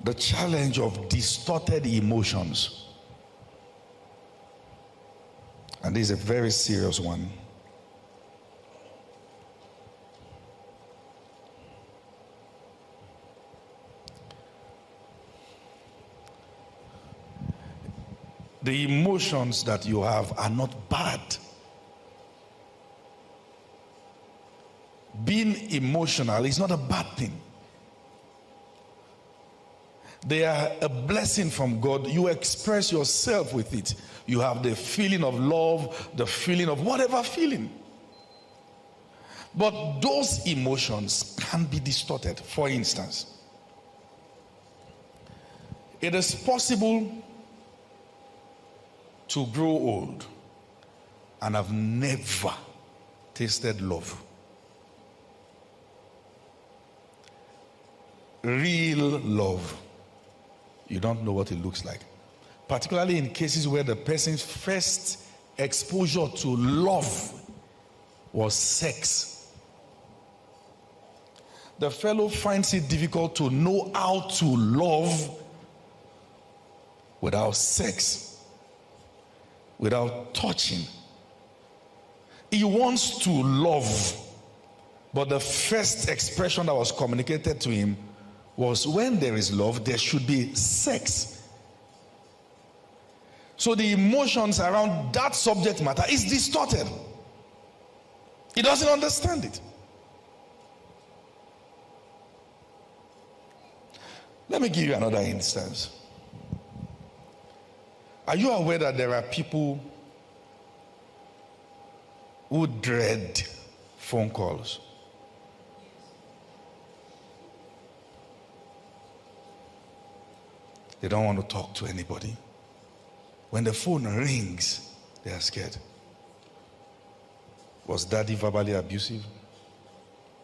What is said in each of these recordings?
the challenge of distorted emotions. And this is a very serious one. The emotions that you have are not bad. Being emotional is not a bad thing. They are a blessing from God. You express yourself with it. You have the feeling of love, the feeling of whatever feeling. But those emotions can be distorted. For instance, it is possible to grow old and have never tasted love. Real love. You don't know what it looks like. Particularly in cases where the person's first exposure to love was sex. The fellow finds it difficult to know how to love without sex, without touching. He wants to love, but the first expression that was communicated to him was when there is love, there should be sex. So the emotions around that subject matter is distorted. He doesn't understand it. Let me give you another instance. Are you aware that there are people who dread phone calls? They don't want to talk to anybody. When the phone rings, they are scared. Was daddy verbally abusive?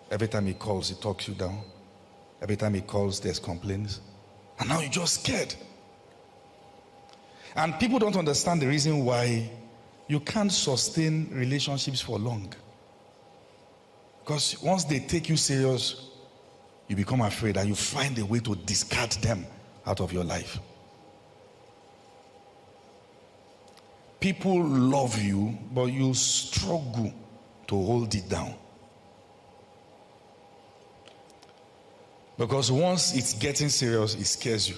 Every time he calls, he talks you down. Every time he calls, there's complaints. And now you're just scared. And people don't understand the reason why you can't sustain relationships for long. Because once they take you serious, you become afraid and you find a way to discard them out of your life. People love you, but you struggle to hold it down. Because once it's getting serious, it scares you.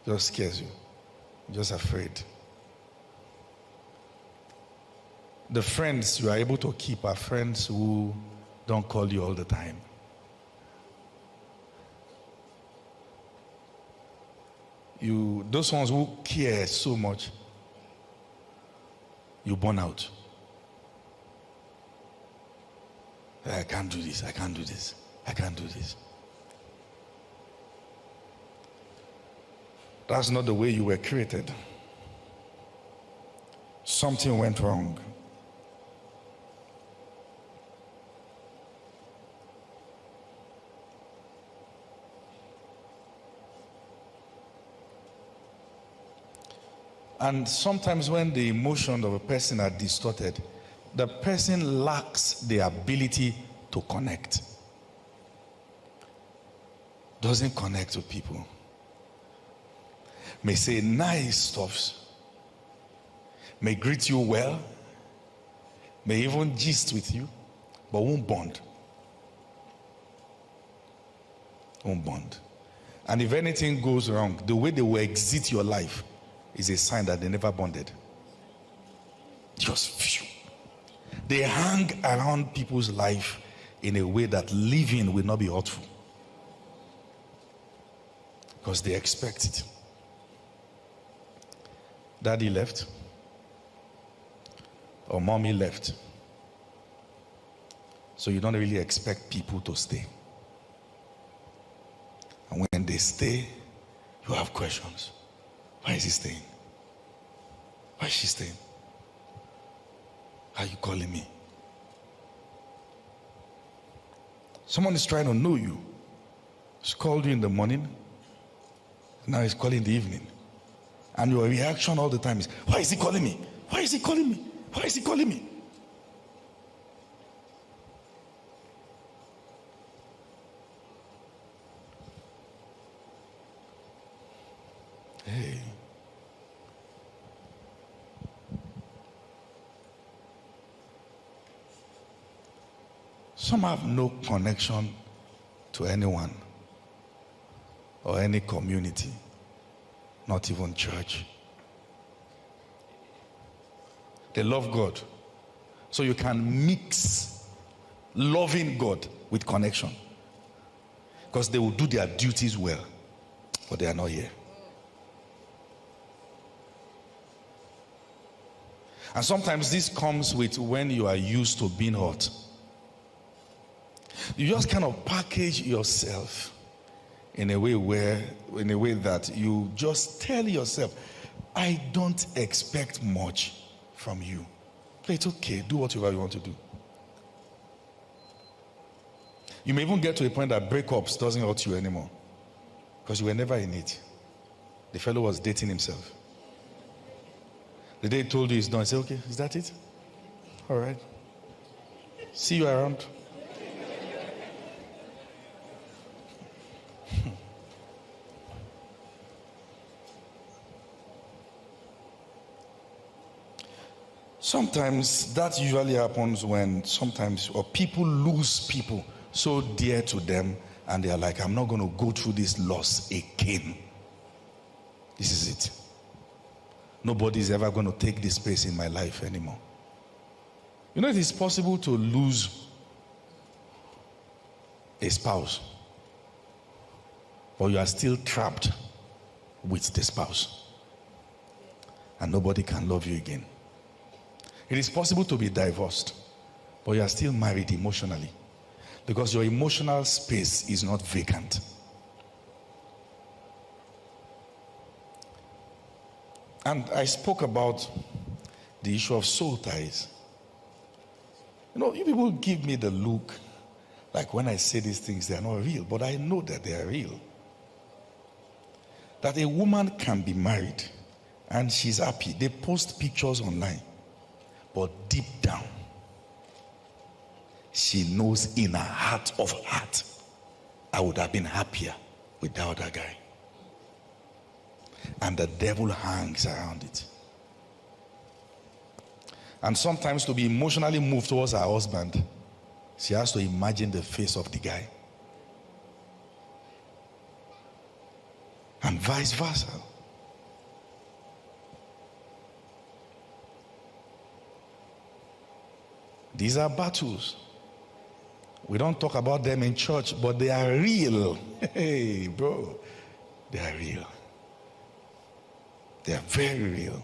Just scares you. You're just afraid. The friends you are able to keep are friends who don't call you all the time. Those ones who care so much, you burn out. I can't do this, I can't do this, I can't do this. That's not the way you were created. Something went wrong. And sometimes when the emotions of a person are distorted, the person lacks the ability to connect. Doesn't connect with people. May say nice stuff. May greet you well. May even gist with you, but won't bond. Won't bond. And if anything goes wrong, the way they will exit your life is a sign that they never bonded. Just phew. They hang around people's life in a way that living will not be hurtful. Because they expect it. Daddy left. Or mommy left. So you don't really expect people to stay. And when they stay, you have questions. Why is he staying? Why is she staying? Are you calling me? Someone is trying to know you. He's called you in the morning. Now he's calling in the evening. And your reaction all the time is, why is he calling me? Why is he calling me? Why is he calling me? Some have no connection to anyone or any community, not even church. They love God. So you can mix loving God with connection. Because they will do their duties well, but they are not here. And sometimes this comes with when you are used to being hot. You just kind of package yourself in a way that you just tell yourself, I don't expect much from you. But it's okay, do whatever you want to do. You may even get to a point that breakups doesn't hurt you anymore. Because you were never in it. The fellow was dating himself. The day he told you he's done, he said, okay, is that it? All right. See you around. Sometimes that usually happens when people lose people so dear to them, and they are like, I'm not going to go through this loss again. This is it. Nobody is ever going to take this space in my life anymore. You know, it is possible to lose a spouse, but you are still trapped with the spouse, and nobody can love you again. It is possible to be divorced, but you are still married emotionally, because your emotional space is not vacant. And I spoke about the issue of soul ties. You know, you people give me the look like when I say these things, they are not real, but I know that they are real. That a woman can be married and she's happy. They post pictures online, but deep down, she knows in her heart of heart, I would have been happier with that other guy. And the devil hangs around it. And sometimes to be emotionally moved towards her husband, she has to imagine the face of the guy. And vice versa. These are battles. We don't talk about them in church, but they are real. Hey, bro. They are real. They are very real.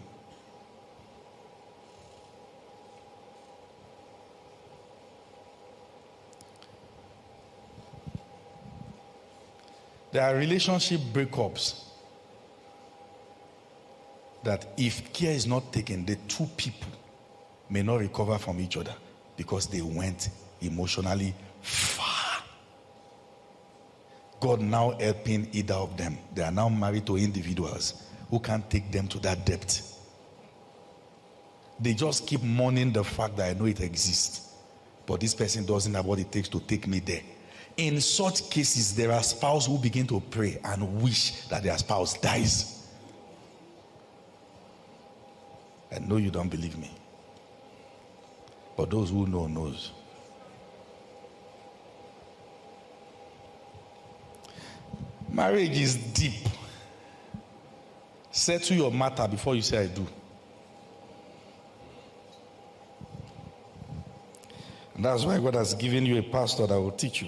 There are relationship breakups that if care is not taken, the two people may not recover from each other because they went emotionally far. God now helping either of them. They are now married to individuals who can't take them to that depth. They just keep mourning the fact that I know it exists, but this person doesn't have what it takes to take me there. In such cases, there are spouses who begin to pray and wish that their spouse dies. I know you don't believe me, but those who know knows. Marriage is deep. Settle your matter before you say I do. And that's why God has given you a pastor that will teach you.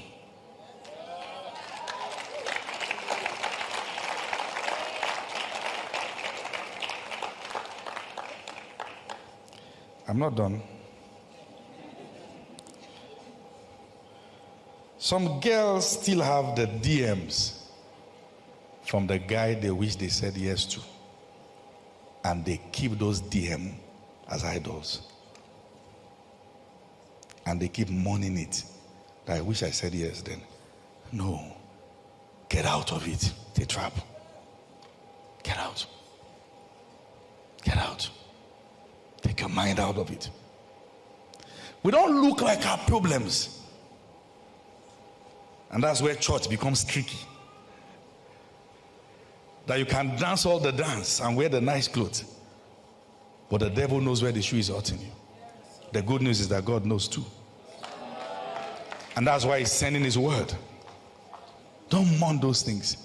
I'm not done. Some girls still have the DMs from the guy they wish they said yes to. And they keep those DM as idols. And they keep mourning it. I wish I said yes then. No. Get out of it. It's a trap. Get out. Get out. Take your mind out of it. We don't look like our problems. And that's where church becomes tricky. That you can dance all the dance and wear the nice clothes, but the devil knows where the shoe is hurting you. The good news is that God knows too. And that's why he's sending his word. Don't mourn those things.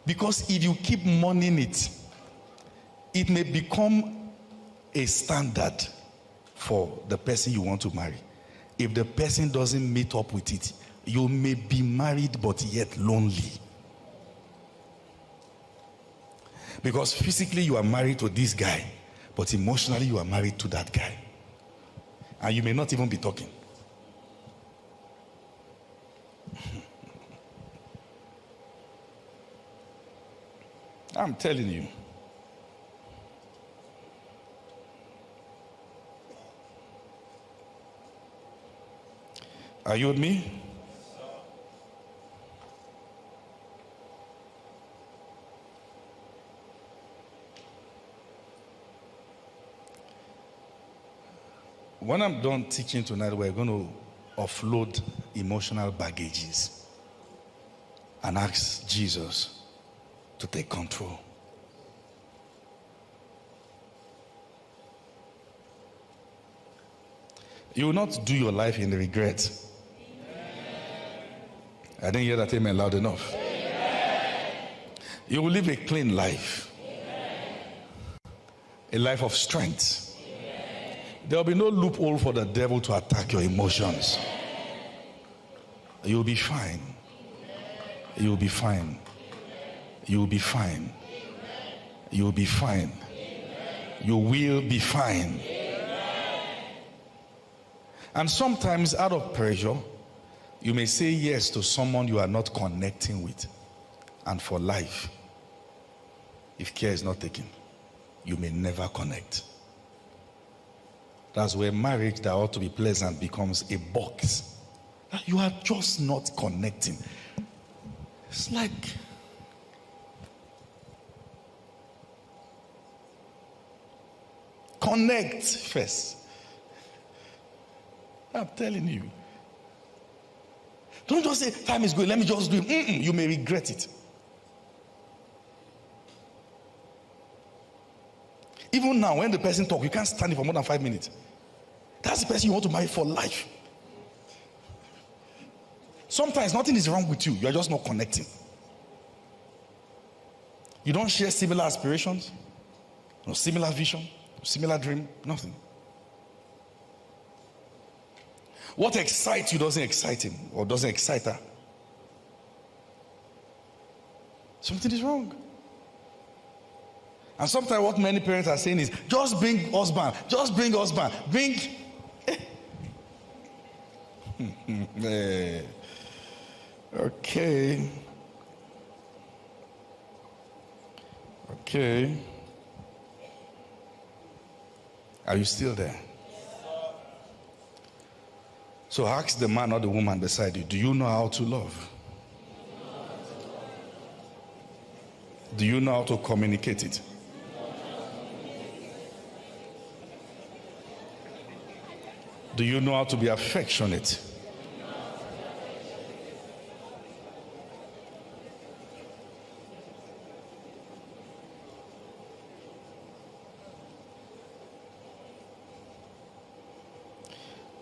Because if you keep mourning it, it may become a standard for the person you want to marry. If the person doesn't meet up with it, you may be married but yet lonely. Because physically you are married to this guy, but emotionally you are married to that guy. And you may not even be talking. I'm telling you. Are you with me? When I'm done teaching tonight, we're going to offload emotional baggages and ask Jesus to take control. You will not do your life in regret. I didn't hear that amen loud enough. You will live a clean life. A life of strength. There will be no loophole for the devil to attack your emotions. You'll be fine. You'll be fine. You'll be fine. You'll be fine. You will be fine. And sometimes out of pressure, you may say yes to someone you are not connecting with. And for life, if care is not taken, you may never connect. That's where marriage that ought to be pleasant becomes a box. You are just not connecting. It's like connect first. I'm telling you. Don't just say time is going, let me just do it. You may regret it. Even now, when the person talks, you can't stand it for more than 5 minutes. That's the person you want to marry for life. Sometimes nothing is wrong with you. You are just not connecting. You don't share similar aspirations, no similar vision, similar dream, nothing. What excites you doesn't excite him or doesn't excite her. Something is wrong. And sometimes what many parents are saying is, just bring husband, bring. Okay. Are you still there? So ask the man or the woman beside you, do you know how to love? Do you know how to communicate it? Do you know how to be affectionate?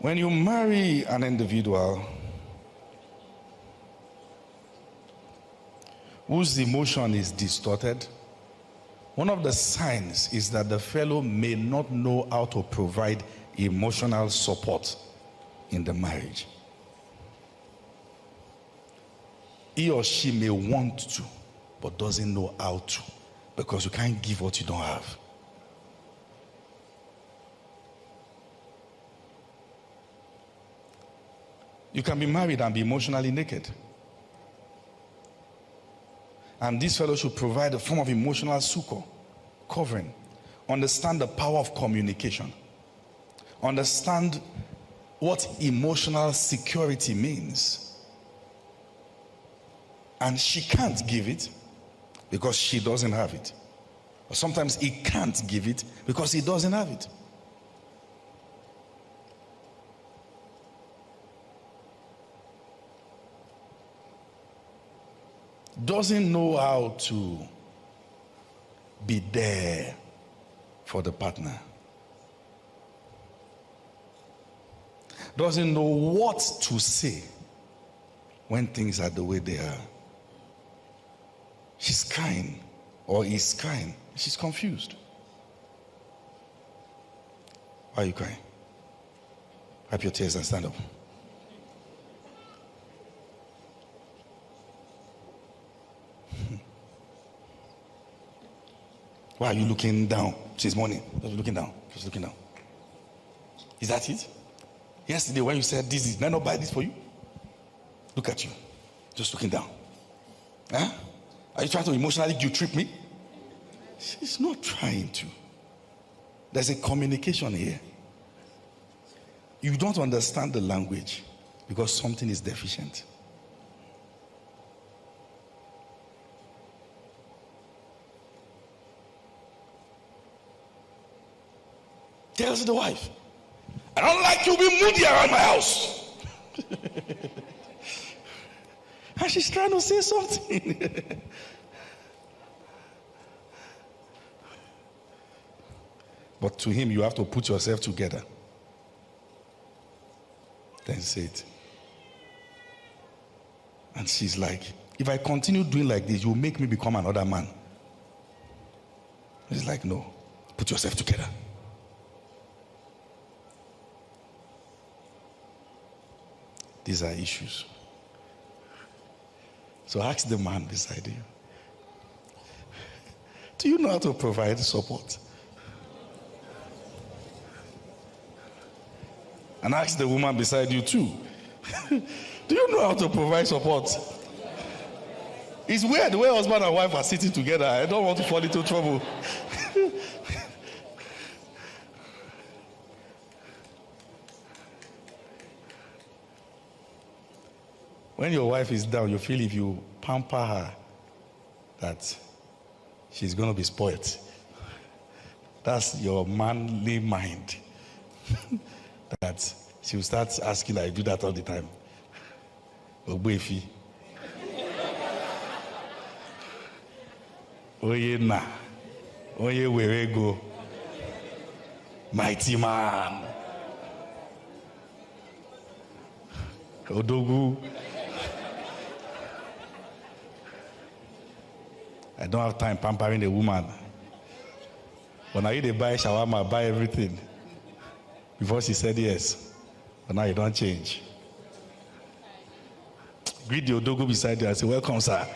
When you marry an individual whose emotion is distorted, one of the signs is that the fellow may not know how to provide emotional support in the marriage. He or she may want to, but doesn't know how to, because you can't give what you don't have. You can be married and be emotionally naked. And this fellow should provide a form of emotional succor, covering. Understand the power of communication. Understand what emotional security means. And she can't give it because she doesn't have it. Or sometimes he can't give it because he doesn't have it. Doesn't know how to be there for the partner. doesn't know what to say when things are the way they are. She's crying, or is crying. She's confused. Why are you crying? Wipe your tears and stand up. Why are you looking down since morning? Just looking down. Just looking down. Is that it? Yesterday when you said this, did I not buy this for you? Look at you. Just looking down. Huh? Are you trying to emotionally guilt trip me? She's not trying to. There's a communication here. You don't understand the language because something is deficient. Tells the wife, I don't like you being moody around my house. And she's trying to say something. But to him, you have to put yourself together. Then say it. And she's like, if I continue doing like this, you'll make me become another man. He's like, no, put yourself together. These are issues. So ask the man beside you, do you know how to provide support? And ask the woman beside you too, do you know how to provide support? It's weird the way husband and wife are sitting together. I don't want to fall into trouble. When your wife is down, you feel if you pamper her, that she's going to be spoiled. That's your manly mind. That she will start asking, I do that all the time. Ogbefi. Oye na. Oye werego. Mighty man. Odogu. I don't have time pampering a woman. But now you they buy shawarma, buy everything. Before she said yes. But now you don't change. Greet the Odogo beside you and say, welcome, sir.